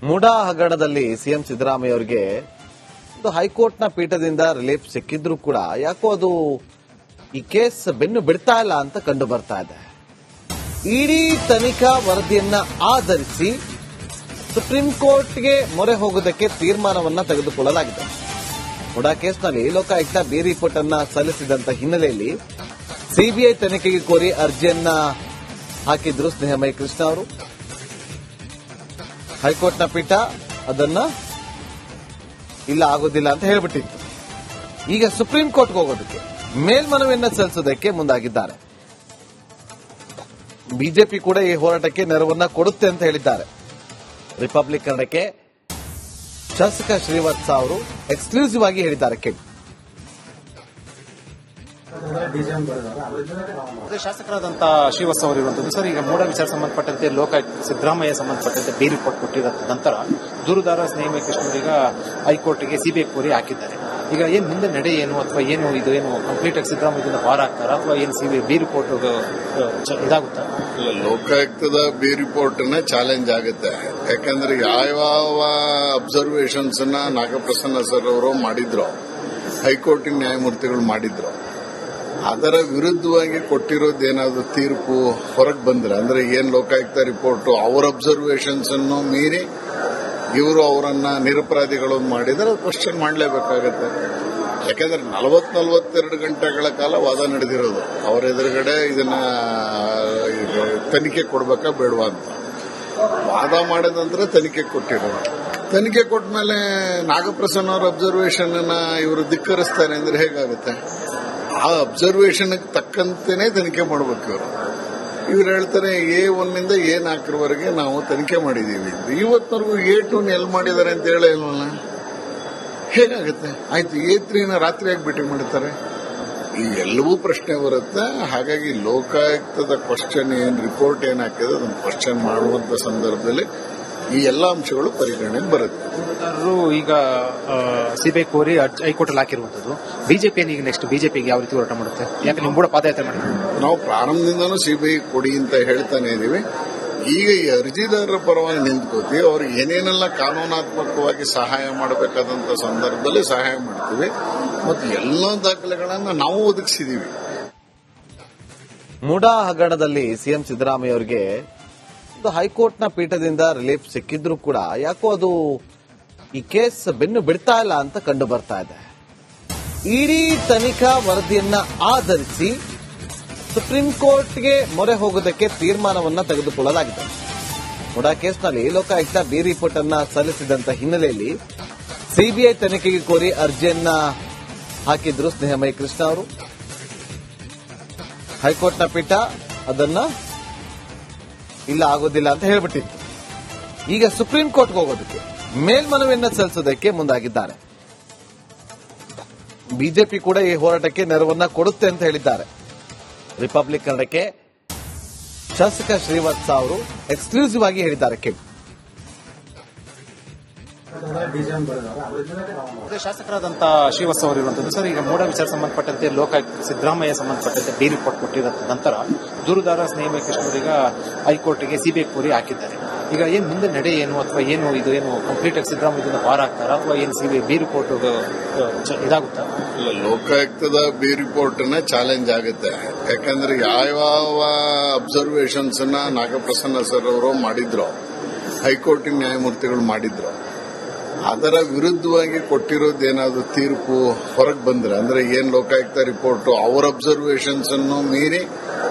ಮುಡಾ ಹಗರಣದಲ್ಲಿ ಸಿಎಂ ಸಿದ್ದರಾಮಯ್ಯ ಅವರಿಗೆ ಒಂದು ಹೈಕೋರ್ಟ್ನ ಪೀಠದಿಂದ ರಿಲೀಫ್ ಸಿಕ್ಕಿದ್ರೂ ಕೂಡ ಯಾಕೋ ಅದು ಈ ಕೇಸ್ ಬೆನ್ನು ಬಿಡ್ತಾ ಇಲ್ಲ ಅಂತ ಕಂಡು ಬರ್ತಾ ಇದೆ. ಇಡೀ ತನಿಖಾ ವರದಿಯನ್ನ ಆಧರಿಸಿ ಸುಪ್ರೀಂ ಕೋರ್ಟ್ಗೆ ಮೊರೆ ಹೋಗೋದಕ್ಕೆ ತೀರ್ಮಾನವನ್ನ ತೆಗೆದುಕೊಳ್ಳಲಾಗಿದೆ. ಮುಡಾ ಕೇಸ್ನಲ್ಲಿ ಲೋಕಾಯುಕ್ತ ಬಿ ರಿಪೋರ್ಟ್ ಅನ್ನ ಸಲ್ಲಿಸಿದಂತ ಹಿನ್ನೆಲೆಯಲ್ಲಿ ಸಿಬಿಐ ತನಿಖೆಗೆ ಕೋರಿ ಅರ್ಜಿಯನ್ನ ಹಾಕಿದ್ರು ಸ್ನೇಹಮಯಿ ಕೃಷ್ಣ ಅವರು. ಹೈಕೋರ್ಟ್ನ ಪೀಠ ಅದನ್ನ ಇಲ್ಲ ಆಗೋದಿಲ್ಲ ಅಂತ ಹೇಳ್ಬಿಟ್ಟಿತ್ತು. ಈಗ ಸುಪ್ರೀಂ ಕೋರ್ಟ್ಗೆ ಹೋಗೋದಕ್ಕೆ ಮೇಲ್ಮನವಿಯನ್ನ ಸಲ್ಲಿಸೋದಕ್ಕೆ ಮುಂದಾಗಿದ್ದಾರೆ. ಬಿಜೆಪಿ ಕೂಡ ಈ ಹೋರಾಟಕ್ಕೆ ನೆರವನ್ನ ಕೊಡುತ್ತೆ ಅಂತ ಹೇಳಿದ್ದಾರೆ. ರಿಪಬ್ಲಿಕ್ ಕನ್ನಡಕ್ಕೆ ಶಾಸಕ ಶ್ರೀವತ್ಸ ಅವರು ಎಕ್ಸ್ಕ್ಲೂಸಿವ್ ಆಗಿ ಹೇಳಿದ್ದಾರೆ. ಕೇಳಿ. ಶಾಸಕರಾದಂತಹ ಶ್ರೀವತ್ಸ ಅವರು ಇರುವಂತದ್ದು ಸರ್, ಈಗ ಮೂಡ ವಿಚಾರ ಸಂಬಂಧಪಟ್ಟಂತೆ ಲೋಕಾಯುಕ್ತ ಸಿದ್ದರಾಮಯ್ಯ ಸಂಬಂಧಪಟ್ಟಂತೆ ಬಿ ರಿಪೋರ್ಟ್ ಕೊಟ್ಟಿದ ನಂತರ ದೂರುದಾರ ಸ್ನೇಹಮಯಿ ಕೃಷ್ಣರಿಗೆ ಹೈಕೋರ್ಟ್ಗೆ ಸಿಬಿಐ ಕೋರಿ ಹಾಕಿದ್ದಾರೆ. ಈಗ ಏನ್ ಮುಂದೆ ನಡೆ ಏನು ಅಥವಾ ಏನು ಇದು ಏನು ಕಂಪ್ಲೀಟ್ ಆಗಿ ಸಿದ್ದರಾಮಯ್ಯದಿಂದ ಬಾರ್ ಆಗ್ತಾರಾ ಅಥವಾ ಏನು ಸಿಬಿಐ ಬಿ ರಿಪೋರ್ಟ್ ಇದಾಗುತ್ತಾ? ಲೋಕಾಯುಕ್ತದ ಬಿ ರಿಪೋರ್ಟ್ ಚಾಲೆಂಜ್ ಆಗುತ್ತೆ. ಯಾಕಂದ್ರೆ ಯಾವ ಅಬ್ಸರ್ವೇಷನ್ಸ್ ನಾಗಪ್ರಸನ್ನ ಸರ್ ಅವರು ಮಾಡಿದ್ರು, ಹೈಕೋರ್ಟಿನ ನ್ಯಾಯಮೂರ್ತಿಗಳು ಮಾಡಿದ್ರು, ಅದರ ವಿರುದ್ಧವಾಗಿ ಕೊಟ್ಟಿರೋದೇನಾದ್ರೂ ತೀರ್ಪು ಹೊರಗೆ ಬಂದ್ರೆ, ಅಂದ್ರೆ ಏನ್ ಲೋಕಾಯುಕ್ತ ರಿಪೋರ್ಟ್ ಅವರ ಅಬ್ಸರ್ವೇಷನ್ಸ್ ಅನ್ನು ಮೀರಿ ಇವರು ಅವರನ್ನ ನಿರಪರಾಧಿಗಳು ಮಾಡಿದ್ರೆ ಕ್ವಶನ್ ಮಾಡಲೇಬೇಕಾಗತ್ತೆ. ಯಾಕಂದ್ರೆ 42 ಗಂಟೆಗಳ ಕಾಲ ವಾದ ನಡೆದಿರೋದು. ಅವರ ಎದುರುಗಡೆ ಇದನ್ನ ತನಿಖೆ ಕೊಡ್ಬೇಕಾ ಬೇಡವಾ ಅಂತ ವಾದ ಮಾಡಿದ ನಂತರ ತನಿಖೆ ಕೊಟ್ಟಿರೋದು. ತನಿಖೆ ಕೊಟ್ಟ ಮೇಲೆ ನಾಗಪ್ರಸನ್ನ ಅವರ ಅಬ್ಸರ್ವೇಷನ್ ಇವರು ಧಿಕ್ಕರಿಸ್ತಾರೆ ಅಂದ್ರೆ ಹೇಗಾಗುತ್ತೆ? ಆ ಅಬ್ಸರ್ವೇಷನ್ ತಕ್ಕಂತೆನೇ ತನಿಖೆ ಮಾಡಬೇಕು. ಇವ್ರು ಹೇಳ್ತಾರೆ A1 ನಿಂದ A4 ನಾವು ತನಿಖೆ ಮಾಡಿದೀವಿ. ಇವತ್ತಿನವರೆಗೂ A2 ಎಲ್ಲಿ ಮಾಡಿದ್ದಾರೆ ಅಂತ ಹೇಳಿಲ್ವಲ್ಲ, ಹೇಗಾಗುತ್ತೆ? ಆಯ್ತು, A3 ರಾತ್ರಿಯಾಗಿ ಭೇಟಿ ಮಾಡ್ತಾರೆ. ಈ ಎಲ್ಲವೂ ಪ್ರಶ್ನೆ ಬರುತ್ತೆ. ಹಾಗಾಗಿ ಲೋಕಾಯುಕ್ತದ ಕ್ವಶನ್ ರಿಪೋರ್ಟ್ ಏನ್ ಹಾಕಿದೆ ಅದನ್ನು ಕ್ವಶನ್ ಮಾಡುವಂತ ಸಂದರ್ಭದಲ್ಲಿ ಈ ಎಲ್ಲಾ ಅಂಶಗಳು ಪರಿಗಣನೆಗೆ ಬರುತ್ತೆ. ಈಗ ಸಿಬಿಐ ಕೋರಿ ಹೈಕೋರ್ಟ್ ಅಲ್ಲಿ ಹಾಕಿರುವಂತದ್ದು ಬಿಜೆಪಿ ಈಗ ನೆಕ್ಸ್ಟ್ ಬಿಜೆಪಿಗೆ ಯಾವ ರೀತಿ ಹೋರಾಟ ಮಾಡುತ್ತೆ? ಯಾಕೆ ನಿಮ್ ಕೂಡ ಪಾದಯಾತ್ರೆ ಮಾಡಿದ್ವಿ ನಾವು ಪ್ರಾರಂಭದಿಂದನೂ ಸಿಬಿಐ ಕೊಡಿ ಅಂತ ಹೇಳ್ತಾನೆ ಇದೀವಿ. ಈಗ ಈ ಅರ್ಜಿದಾರರ ಪರವಾಗಿ ನಿಂತ್ಕೋತೀವಿ. ಅವ್ರಿಗೆ ಏನೇನೆಲ್ಲ ಕಾನೂನಾತ್ಮಕವಾಗಿ ಸಹಾಯ ಮಾಡಬೇಕಾದಂತ ಸಂದರ್ಭದಲ್ಲಿ ಸಹಾಯ ಮಾಡ್ತೀವಿ ಮತ್ತು ಎಲ್ಲ ದಾಖಲೆಗಳನ್ನ ನಾವು ಒದಗಿಸಿದೀವಿ. ಮುಡಾ ಹಗರಣದಲ್ಲಿ ಸಿಎಂ ಸಿದ್ದರಾಮಯ್ಯ ಅವರಿಗೆ ಒಂದು ಹೈಕೋರ್ಟ್ನ ಪೀಠದಿಂದ ರಿಲೀಫ್ ಸಿಕ್ಕಿದ್ರೂ ಕೂಡ ಯಾಕೋ ಅದು ಈ ಕೇಸ್ ಬೆನ್ನು ಬಿಡ್ತಾ ಇಲ್ಲ ಅಂತ ಕಂಡು ಬರ್ತಾ ಇದೆ. ಇಡೀ ತನಿಖಾ ವರದಿಯನ್ನ ಆಧರಿಸಿ ಸುಪ್ರೀಂ ಕೋರ್ಟ್ಗೆ ಮೊರೆ ಹೋಗೋದಕ್ಕೆ ತೀರ್ಮಾನವನ್ನ ತೆಗೆದುಕೊಳ್ಳಲಾಗಿದೆ. ಮುಡಾ ಕೇಸ್ನಲ್ಲಿ ಲೋಕಾಯುಕ್ತ ಬಿ ರಿಪೋರ್ಟ್ ಅನ್ನ ಸಲ್ಲಿಸಿದಂತ ಹಿನ್ನೆಲೆಯಲ್ಲಿ ಸಿಬಿಐ ತನಿಖೆಗೆ ಕೋರಿ ಅರ್ಜಿಯನ್ನ ಹಾಕಿದ್ರು ಸ್ನೇಹಮಯಿ ಕೃಷ್ಣ ಅವರು. ಹೈಕೋರ್ಟ್ನ ಪೀಠ ಅದನ್ನ ಇಲ್ಲ ಆಗೋದಿಲ್ಲ ಅಂತ ಹೇಳ್ಬಿಟ್ಟಿತ್ತು. ಈಗ ಸುಪ್ರೀಂ ಕೋರ್ಟ್ಗೆ ಹೋಗೋದಕ್ಕೆ ಮೇಲ್ಮನವಿಯನ್ನ ಸಲ್ಲಿಸೋದಕ್ಕೆ ಮುಂದಾಗಿದ್ದಾರೆ. ಬಿಜೆಪಿ ಕೂಡ ಈ ಹೋರಾಟಕ್ಕೆ ನೆರವನ್ನ ಕೊಡುತ್ತೆ ಅಂತ ಹೇಳಿದ್ದಾರೆ. ರಿಪಬ್ಲಿಕ್ ಕನ್ನಡಕ್ಕೆ ಶಾಸಕ ಶ್ರೀವತ್ಸ ಅವರು ಎಕ್ಸ್ಕ್ಲೂಸಿವ್ ಆಗಿ ಹೇಳಿದ್ದಾರೆ. ಕೇಳಿ. ಶಾಸಕರಾದಂತಹ ಶ್ರೀವತ್ಸ ಅವರು ಇರುವಂತದ್ದು ಸರ್, ಈಗ ಮೂಡ ವಿಚಾರ ಸಂಬಂಧಪಟ್ಟಂತೆ ಲೋಕಾಯುಕ್ತ ಸಿದ್ದರಾಮಯ್ಯ ಸಂಬಂಧಪಟ್ಟಂತೆ ಬಿ ರಿಪೋರ್ಟ್ ಕೊಟ್ಟಿದ ನಂತರ ದೂರುದಾರ ಸ್ನೇಹಮಯಿ ಕೃಷ್ಣರಿಗೆ ಹೈಕೋರ್ಟ್ಗೆ ಸಿಬಿಐ ಕೋರಿ ಹಾಕಿದ್ದಾರೆ. ಈಗ ಏನ್ ಮುಂದೆ ನಡೆ ಏನು ಅಥವಾ ಏನು ಇದು ಏನು ಕಂಪ್ಲೀಟ್ ಆಗಿ ಸಿದ್ದರಾಮಯ್ಯದಿಂದ ಬಾರ್ ಆಗ್ತಾರಾ ಅಥವಾ ಏನು ಸಿಬಿಐ ಬಿ ರಿಪೋರ್ಟ್ ಇದಾಗುತ್ತಾ? ಲೋಕಾಯುಕ್ತದ ಬಿ ರಿಪೋರ್ಟ್ ಚಾಲೆಂಜ್ ಆಗುತ್ತೆ. ಯಾಕಂದ್ರೆ ಯಾವ ಅಬ್ಸರ್ವೇಷನ್ಸ್ ನಾಗಪ್ರಸನ್ನ ಸರ್ ಅವರು ಮಾಡಿದ್ರು, ಹೈಕೋರ್ಟಿನ ನ್ಯಾಯಮೂರ್ತಿಗಳು ಮಾಡಿದ್ರು, ಅದರ ವಿರುದ್ಧವಾಗಿ ಕೊಟ್ಟಿರೋದೇನಾದ್ರೂ ತೀರ್ಪು ಹೊರಗೆ ಬಂದ್ರೆ, ಅಂದ್ರೆ ಏನ್ ಲೋಕಾಯುಕ್ತ ರಿಪೋರ್ಟ್ ಅವರ ಅಬ್ಸರ್ವೇಷನ್ಸ್ ಅನ್ನು ಮೀರಿ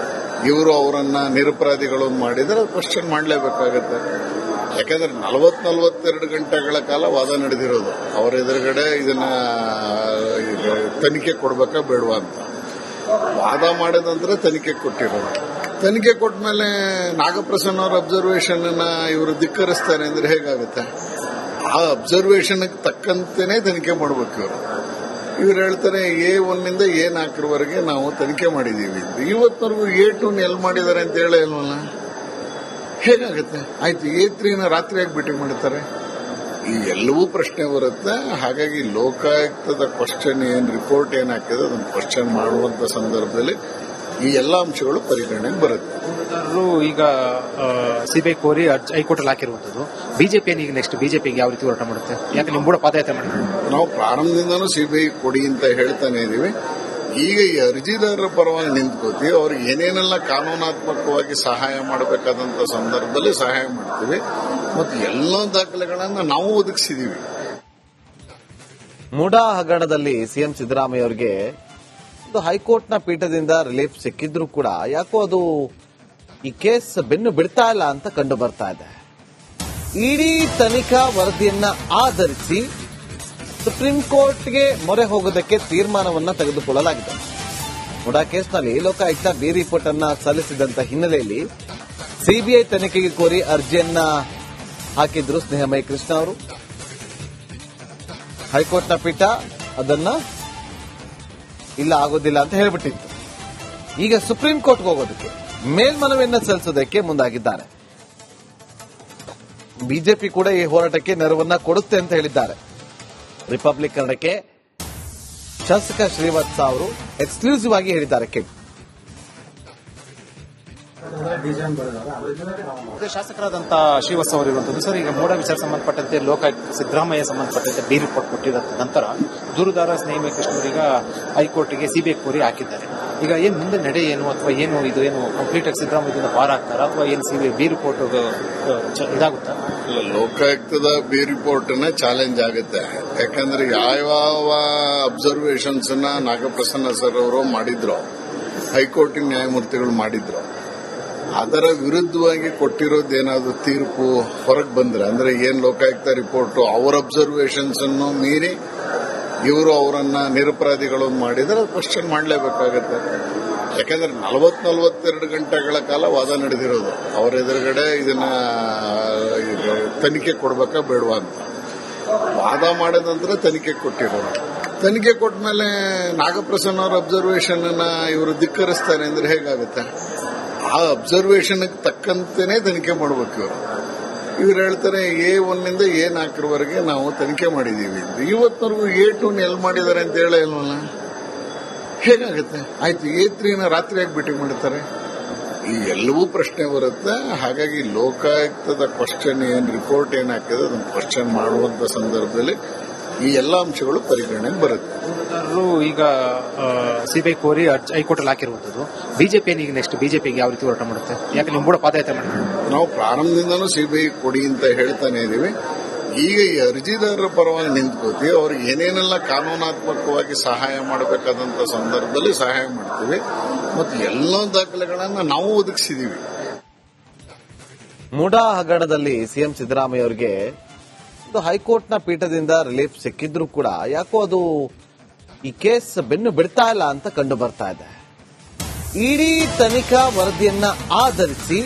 ಇವರು ಅವರನ್ನ ನಿರಪರಾಧಿಗಳು ಮಾಡಿದ್ರೆ ಕ್ವಶನ್ ಮಾಡಲೇಬೇಕಾಗತ್ತೆ. ಯಾಕಂದ್ರೆ 42 ಗಂಟೆಗಳ ಕಾಲ ವಾದ ನಡೆದಿರೋದು. ಅವರ ಎದುರುಗಡೆ ಇದನ್ನ ತನಿಖೆ ಕೊಡ್ಬೇಕಾ ಬೇಡವಾ ಅಂತ ವಾದ ಮಾಡಿದ ನಂತರ ತನಿಖೆ ಕೊಟ್ಟಿರೋದು. ತನಿಖೆ ಕೊಟ್ಟ ಮೇಲೆ ನಾಗಪ್ರಸನ್ನ ಅವರ ಅಬ್ಸರ್ವೇಷನ್ ಇವರು ಧಿಕ್ಕರಿಸ್ತಾರೆ ಅಂದ್ರೆ ಹೇಗಾಗುತ್ತೆ? ಆ ಅಬ್ಸರ್ವೇಷನ್ ತಕ್ಕಂತೆನೇ ತನಿಖೆ ಮಾಡಬೇಕು. ಇವ್ರು ಹೇಳ್ತಾರೆ A1 ನಿಂದ A4 ನಾವು ತನಿಖೆ ಮಾಡಿದೀವಿ. ಇವತ್ತಿನವರೆಗೂ A2 ಎಲ್ಲಿ ಮಾಡಿದ್ದಾರೆ ಅಂತ ಹೇಳಿಲ್ವಲ್ಲ, ಹೇಗಾಗುತ್ತೆ? ಆಯ್ತು, A3 ರಾತ್ರಿಯಾಗಿ ಭೇಟಿ ಮಾಡ್ತಾರೆ. ಈ ಎಲ್ಲವೂ ಪ್ರಶ್ನೆ ಬರುತ್ತೆ. ಹಾಗಾಗಿ ಲೋಕಾಯುಕ್ತದ ಕ್ವಶನ್ ರಿಪೋರ್ಟ್ ಏನ್ ಹಾಕಿದೆ ಅದನ್ನು ಕ್ವಶನ್ ಮಾಡುವಂತ ಸಂದರ್ಭದಲ್ಲಿ ಈ ಎಲ್ಲ ಅಂಶಗಳು ಪರಿಗಣನೆಗೆ ಬರುತ್ತೆ. ದೂರುದಾರರು ಈಗ ಸಿಬಿಐ ಕೋರಿ ಹೈಕೋರ್ಟಲ್ಲಿ ಹಾಕಿರುವಂತದ್ದು ಬಿಜೆಪಿ ಈಗ ನೆಕ್ಸ್ಟ್ ಬಿಜೆಪಿಗೆ ಯಾವ ರೀತಿ ಹೋರಾಟ ಮಾಡುತ್ತೆ? ಯಾಕೆ ನಿಮ್ಮ ಕೂಡ ಪಾದಯಾತ್ರೆ ಮಾಡಿದ್ರು? ನಾವು ಪ್ರಾರಂಭದಿಂದನೂ ಸಿಬಿಐ ಕೊಡಿ ಅಂತ ಹೇಳ್ತಾನೆ ಇದೀವಿ. ಈಗ ಈ ಅರ್ಜಿದಾರರ ಪರವಾಗಿ ನಿಂತ್ಕೋತೀವಿ. ಅವ್ರಿಗೆ ಏನೇನೆಲ್ಲ ಕಾನೂನಾತ್ಮಕವಾಗಿ ಸಹಾಯ ಮಾಡಬೇಕಾದಂತ ಸಂದರ್ಭದಲ್ಲಿ ಸಹಾಯ ಮಾಡ್ತೀವಿ ಮತ್ತು ಎಲ್ಲ ದಾಖಲೆಗಳನ್ನ ನಾವು ಒದಗಿಸಿದೀವಿ. ಮುಡಾ ಹಗರಣದಲ್ಲಿ ಸಿಎಂ ಸಿದ್ದರಾಮಯ್ಯ ಅವರಿಗೆ ಒಂದು ಹೈಕೋರ್ಟ್ನ ಪೀಠದಿಂದ ರಿಲೀಫ್ ಸಿಕ್ಕಿದ್ರೂ ಕೂಡ ಯಾಕೋ ಅದು ಈ ಕೇಸ್ ಬೆನ್ನು ಬಿಡ್ತಾ ಇಲ್ಲ ಅಂತ ಕಂಡು ಬರ್ತಾ ಇದೆ. ಇಡೀ ತನಿಖಾ ವರದಿಯನ್ನ ಆಧರಿಸಿ ಸುಪ್ರೀಂ ಕೋರ್ಟ್ಗೆ ಮೊರೆ ಹೋಗೋದಕ್ಕೆ ತೀರ್ಮಾನವನ್ನ ತೆಗೆದುಕೊಳ್ಳಲಾಗಿದೆ. ಮುಡಾ ಕೇಸ್ನಲ್ಲಿ ಲೋಕಾಯುಕ್ತ ಬಿ ರಿಪೋರ್ಟ್ ಅನ್ನ ಸಲ್ಲಿಸಿದಂತ ಹಿನ್ನೆಲೆಯಲ್ಲಿ ಸಿಬಿಐ ತನಿಖೆಗೆ ಕೋರಿ ಅರ್ಜಿಯನ್ನ ಹಾಕಿದ್ರು ಸ್ನೇಹಮಯಿ ಕೃಷ್ಣ ಅವರು. ಹೈಕೋರ್ಟ್ನ ಪೀಠ ಅದನ್ನ ಇಲ್ಲ ಆಗೋದಿಲ್ಲ ಅಂತ ಹೇಳ್ಬಿಟ್ಟಿತ್ತು. ಈಗ ಸುಪ್ರೀಂ ಕೋರ್ಟ್ಗೆ ಹೋಗೋದಕ್ಕೆ ಮೇಲ್ಮನವಿಯನ್ನ ಸಲ್ಲಿಸೋದಕ್ಕೆ ಮುಂದಾಗಿದ್ದಾರೆ. ಬಿಜೆಪಿ ಕೂಡ ಈ ಹೋರಾಟಕ್ಕೆ ನೆರವನ್ನ ಕೊಡುತ್ತೆ ಅಂತ ಹೇಳಿದ್ದಾರೆ. ರಿಪಬ್ಲಿಕ್ ಕನ್ನಡಕ್ಕೆ ಶಾಸಕ ಶ್ರೀವತ್ಸ ಅವರು ಎಕ್ಸ್ಕ್ಲೂಸಿವ್ ಆಗಿ ಹೇಳಿದ್ದಾರೆ. ಶಾಸಕರಾದಂತಹ ಶ್ರೀವತ್ಸ ಅವರು ಇರುವಂತದ್ದು ಸರ್, ಈಗ ಮೂಡ ವಿಚಾರ ಸಂಬಂಧಪಟ್ಟಂತೆ ಲೋಕಾಯುಕ್ತ ಸಿದ್ದರಾಮಯ್ಯ ಸಂಬಂಧಪಟ್ಟಂತೆ ಬಿ ರಿಪೋರ್ಟ್ ಕೊಟ್ಟಿರೋ ನಂತರ ದೂರುದಾರ ಸ್ನೇಹಮಯಿ ಕೃಷ್ಣವರಿಗೆ ಹೈಕೋರ್ಟ್ಗೆ ಸಿಬಿಐ ಕೋರಿ ಹಾಕಿದ್ದಾರೆ. ಈಗ ಏನ್ ಮುಂದೆ ನಡೆ ಏನು ಅಥವಾ ಏನು ಇದು ಏನು ಕಂಪ್ಲೀಟ್ ಆಗಿ ಸಿದ್ದರಾಮಯ್ಯದಿಂದ ಪಾರ ಆಗ್ತಾರ ಅಥವಾ ಏನು ಸಿಬಿಐ ಬಿ ರಿಪೋರ್ಟ್ ಇದಾಗುತ್ತಾ? ಲೋಕಾಯುಕ್ತದ ಬಿ ರಿಪೋರ್ಟ್ ಚಾಲೆಂಜ್ ಆಗುತ್ತೆ. ಯಾಕಂದ್ರೆ ಯಾವ ಅಬ್ಸರ್ವೇಷನ್ಸ್ ನಾಗಪ್ರಸನ್ನ ಸರ್ ಅವರು ಮಾಡಿದ್ರು, ಹೈಕೋರ್ಟಿನ ನ್ಯಾಯಮೂರ್ತಿಗಳು ಮಾಡಿದ್ರು, ಅದರ ವಿರುದ್ಧವಾಗಿ ಕೊಟ್ಟಿರೋದೇನಾದ್ರೂ ತೀರ್ಪು ಹೊರಗೆ ಬಂದ್ರೆ, ಅಂದ್ರೆ ಏನ್ ಲೋಕಾಯುಕ್ತ ರಿಪೋರ್ಟ್ ಅವರ ಅಬ್ಸರ್ವೇಷನ್ಸ್ ಅನ್ನು ಮೀರಿ ಇವರು ಅವರನ್ನ ನಿರಪರಾಧಿಗಳು ಮಾಡಿದ್ರೆ ಕ್ವಶನ್ ಮಾಡಲೇಬೇಕಾಗತ್ತೆ. ಯಾಕಂದ್ರೆ 42 ಗಂಟೆಗಳ ಕಾಲ ವಾದ ನಡೆದಿರೋದು. ಅವರ ಎದುರುಗಡೆ ಇದನ್ನ ತನಿಖೆ ಕೊಡ್ಬೇಕಾ ಬೇಡವಾ ಅಂತ ವಾದ ಮಾಡಿದ ನಂತರ ತನಿಖೆ ಕೊಟ್ಟಿರೋದು. ತನಿಖೆ ಕೊಟ್ಟ ಮೇಲೆ ನಾಗಪ್ರಸನ್ನ ಅವರ ಅಬ್ಸರ್ವೇಷನ್ ಇವರು ಧಿಕ್ಕರಿಸ್ತಾರೆ ಅಂದ್ರೆ ಹೇಗಾಗುತ್ತೆ? ಆ ಅಬ್ಸರ್ವೇಷನ್ ತಕ್ಕಂತೆನೇ ತನಿಖೆ ಮಾಡಬೇಕು. ಇವ್ರು ಹೇಳ್ತಾರೆ A1 ನಿಂದ A4 ನಾವು ತನಿಖೆ ಮಾಡಿದೀವಿ. ಇವತ್ತಿನವರೆಗೂ A2 ಎಲ್ಲಿ ಮಾಡಿದ್ದಾರೆ ಅಂತ ಹೇಳೇ ಇಲ್ವಲ್ಲ. ಹೇಗಾಗುತ್ತೆ? ಆಯ್ತು, A3 ರಾತ್ರಿಯಾಗಿ ಭೇಟಿ ಮಾಡ್ತಾರೆ. ಈ ಎಲ್ಲವೂ ಪ್ರಶ್ನೆ ಬರುತ್ತೆ. ಹಾಗಾಗಿ ಲೋಕಾಯುಕ್ತದ ಕ್ವಶನ್ ರಿಪೋರ್ಟ್ ಏನ್ ಹಾಕಿದ್ರೆ ಅದನ್ನು ಕ್ವಶನ್ ಮಾಡುವಂತ ಸಂದರ್ಭದಲ್ಲಿ ಈ ಎಲ್ಲ ಅಂಶಗಳು ಪರಿಗಣನೆಗೆ ಬರುತ್ತೆ. ದೂರುದಾರರು ಈಗ ಸಿಬಿಐ ಕೋರಿ ಹೈಕೋರ್ಟಲ್ಲಿ ಹಾಕಿರುವಂತದ್ದು ಬಿಜೆಪಿ ಈಗ ನೆಕ್ಸ್ಟ್ ಬಿಜೆಪಿಗೆ ಯಾವ ರೀತಿ ಹೋರಾಟ ಮಾಡುತ್ತೆ? ಯಾಕೆ ನಿಮ್ಮ ಕೂಡ ಪಾದಯಾತ್ರೆ ಮಾಡಿದ್ರು? ನಾವು ಪ್ರಾರಂಭದಿಂದನೂ ಸಿಬಿಐ ಕೊಡಿ ಅಂತ ಹೇಳ್ತಾನೆ ಇದೀವಿ. ಈಗ ಈ ಅರ್ಜಿದಾರರ ಪರವಾಗಿ ನಿಂತ್ಕೋತೀವಿ. ಅವ್ರಿಗೆ ಏನೇನೆಲ್ಲ ಕಾನೂನಾತ್ಮಕವಾಗಿ ಸಹಾಯ ಮಾಡಬೇಕಾದಂತ ಸಂದರ್ಭದಲ್ಲಿ ಸಹಾಯ ಮಾಡ್ತೀವಿ ಮತ್ತು ಎಲ್ಲ ದಾಖಲೆಗಳನ್ನ ನಾವು ಒದಗಿಸಿದೀವಿ. ಮುಡಾ ಹಗರಣದಲ್ಲಿ ಸಿಎಂ ಸಿದ್ದರಾಮಯ್ಯ ಅವರಿಗೆ ಒಂದು ಹೈಕೋರ್ಟ್ನ ಪೀಠದಿಂದ ರಿಲೀಫ್ ಸಿಕ್ಕಿದ್ರೂ ಕೂಡ ಯಾಕೋ ಅದು ಈ ಕೇಸ್ ಬೆನ್ನು ಬಿಡ್ತಾ ಇಲ್ಲ ಅಂತ ಕಂಡು ಬರ್ತಾ ಇದೆ. ಇಡೀ ತನಿಖಾ ವರದಿಯನ್ನ ಆಧರಿಸಿ